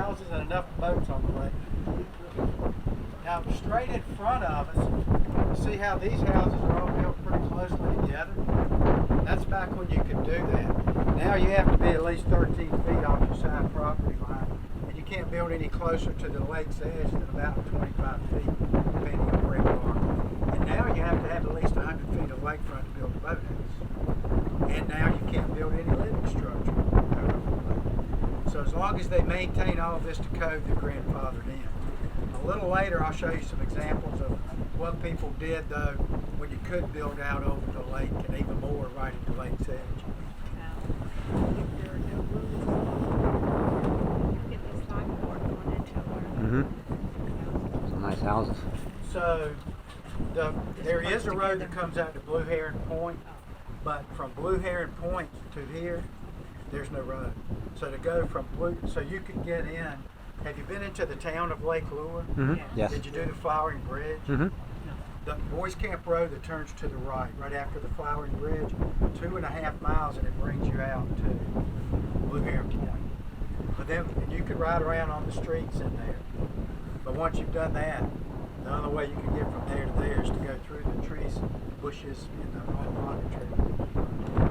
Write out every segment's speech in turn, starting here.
houses and enough boats on the lake. Now, straight in front of us, you see how these houses are all built pretty closely together? That's back when you could do that. Now you have to be at least 13 feet off your side property line, and you can't build any closer to the lake's edge than about 25 feet, depending on where you are. And now you have to have at least 100 feet of lakefront to build a boathouse. And now you can't build any living structure out over the lake. So as long as they maintain all of this to code, they're grandfathered in. A little later, I'll show you some examples of what people did, though, when you could build out over the lake, and even more right at the lake's edge. Some nice houses. So there is a road that comes out to Blue Heron Point, but from Blue Heron Point to here, there's no road. So to go from so you can get in. Have you been into the town of Lake Lure? Mm-hmm. Yes. Did you do the Flowering Bridge? Mm-hmm. The Boys Camp Road that turns to the right after the Flowering Bridge, 2.5 miles, and it brings you out to Blue Heron Point. But then and you could ride around on the streets in there. But once you've done that, the only way you can get from there to there is to go through the trees, bushes, and the honey tree.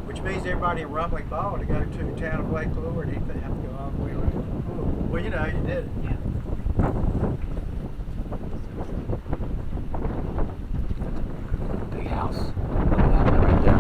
Which means everybody in Rumbling Ball to go to the town of Lake Lure, they have to go all the way around. Well, you know, you did it. Yeah. Big house. Look at that one right there.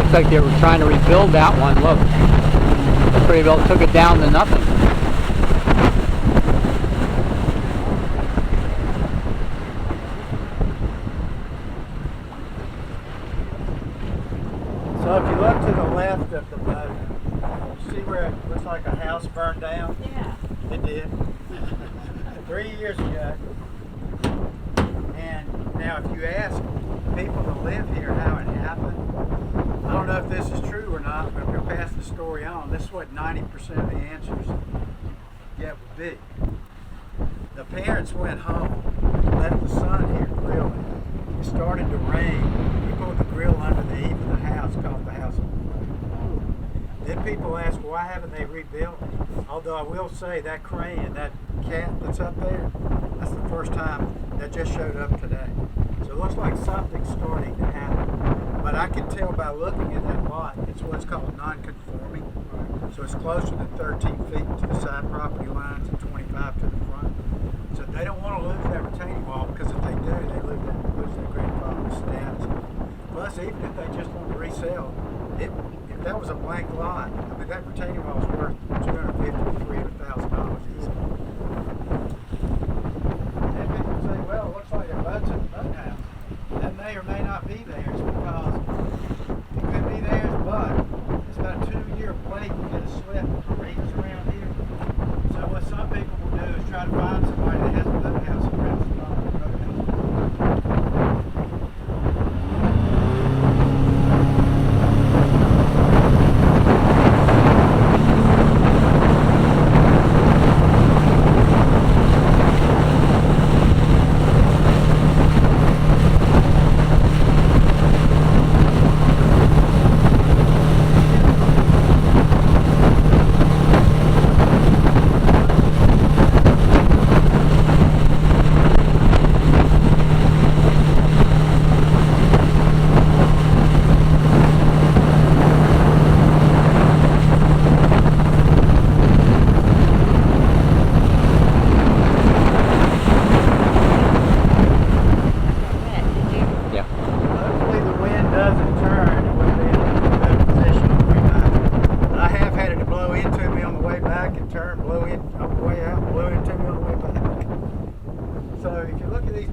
Looks like they were trying to rebuild that one. Look, they pretty well took it down to nothing. So if you look to the left of the boat, you see where it looks like a house burned down? Yeah. It did. 3 years ago. And now if you ask people that live here how it happened, I don't know if this is true or not, but I'm going to pass the story on. This is what 90% of the answers get would be. The parents went home, left the son here grilling. It started to rain. He pulled the grill under the eave of the house, caught the house on fire. Then people ask, why haven't they rebuilt? Although I will say that crane and that cat that's up there, that's the first time that just showed up today. So it looks like something's starting to happen. But I can tell by looking at that lot, it's what's called non-conforming. So it's closer than 13 feet to the side property lines and 25 to the front. So they don't want to lose that retaining wall, because if they do, they lose their grandfather status. Plus, even if they just want to resell, if that was a blank lot, I mean, that retaining wall is worth $250,000 to $300,000 easily. And people say, well, it looks like a boat's in the boathouse. That may or may not be theirs, because it could be theirs, but it's about a 2-year wait to get a slip for readers around here. So what some people will do is try to find somebody that has a boathouse around the boathouse.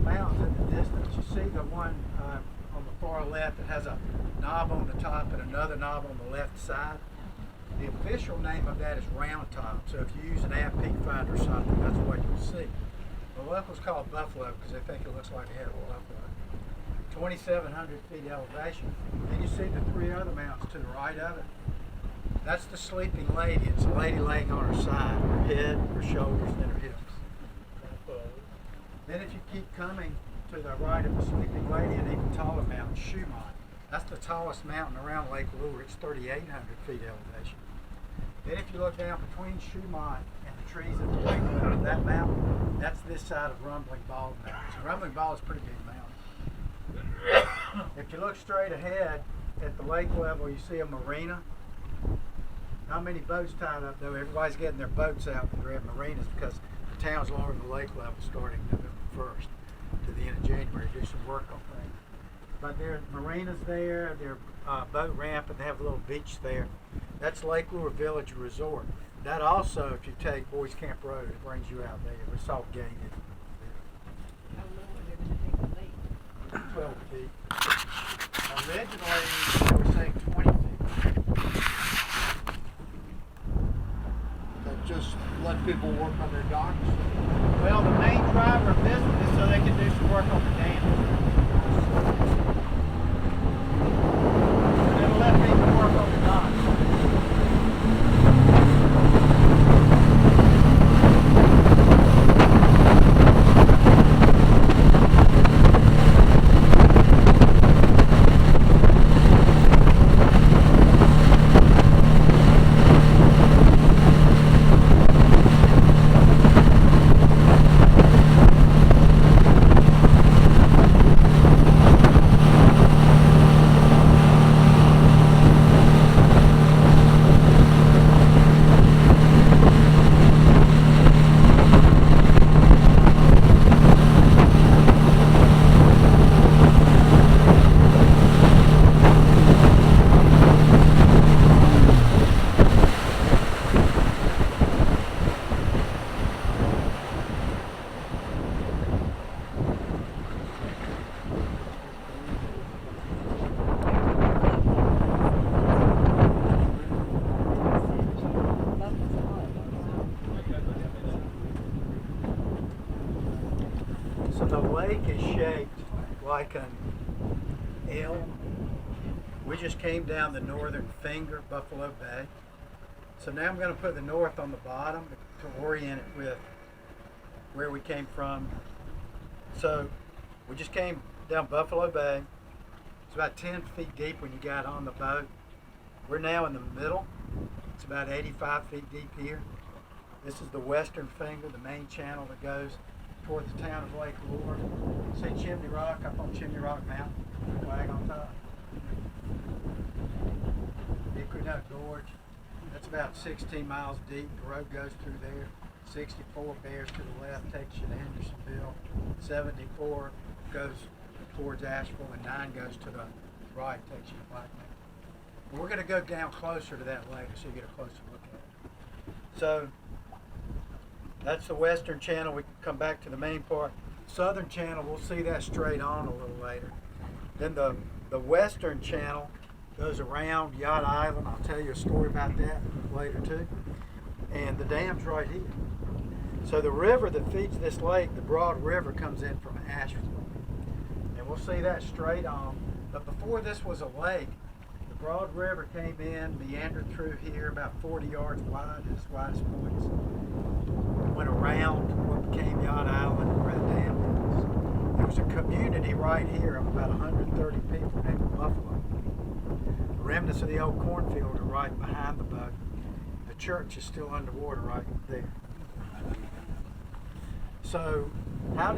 mountains in the distance. You see the one on the far left that has a knob on the top and another knob on the left side. The official name of that is Round Top. So if you use an app peak finder or something, that's what you'll see. The locals call it Buffalo because they think it looks like a head of a buffalo. 2,700 feet elevation. Then you see the three other mountains to the right of it. That's the Sleeping Lady. It's a lady laying on her side, her head, her shoulders, and her hips. Then if you keep coming to the right of the Sleeping Lady, an even taller mountain, Shumont. That's the tallest mountain around Lake Lure. It's 3,800 feet elevation. Then if you look down between Shumont and the trees at the lake level of that mountain, that's this side of Rumbling Bald Mountain. So Rumbling Bald is a pretty big mountain. If you look straight ahead at the lake level, you see a marina. How many boats tied up though? Everybody's getting their boats out and they're at marinas because the town's lowering the lake level starting November 1st to the end of January to do some work on things. But there are marinas there, there's a boat ramp, and they have a little beach there. That's Lake Lure Village Resort. That also, if you take Boys Camp Road, it brings you out there. It's all gated. How low are they going to take the lake? 12 feet. Originally, they were saying 20 feet. That just let people work on their docks. Well, the main driver of this one is so they can do some work on the dam. It'll let people work on the docks. So the lake is shaped like an L. We just came down the northern finger, Buffalo Bay. So now I'm going to put the north on the bottom to orient it with where we came from. So we just came down Buffalo Bay. It's about 10 feet deep when you got on the boat. We're now in the middle. It's about 85 feet deep here. This is the western finger, the main channel that goes toward the town of Lake Lure. See Chimney Rock up on Chimney Rock Mountain, flag on top. Equinox Gorge, that's about 16 miles deep. The road goes through there. 64 bears to the left, takes you to Hendersonville. 74 goes towards Asheville, and 9 goes to the right, takes you to Black Mountain. But we're going to go down closer to that lake so you get a closer look at it. So that's the western channel. We can come back to the main part. Southern channel, we'll see that straight on a little later. Then the western channel goes around Yacht Island. I'll tell you a story about that later too. And the dam's right here. So the river that feeds this lake, the Broad River, comes in from Asheville. And we'll see that straight on. But before this was a lake, the Broad River came in, meandered through here about 40 yards wide, its widest points. Went around what became Yacht Island, where the dam is. There was a community right here of about 130 people named Buffalo. The remnants of the old cornfield are right behind the boat. The church is still underwater right there. So how did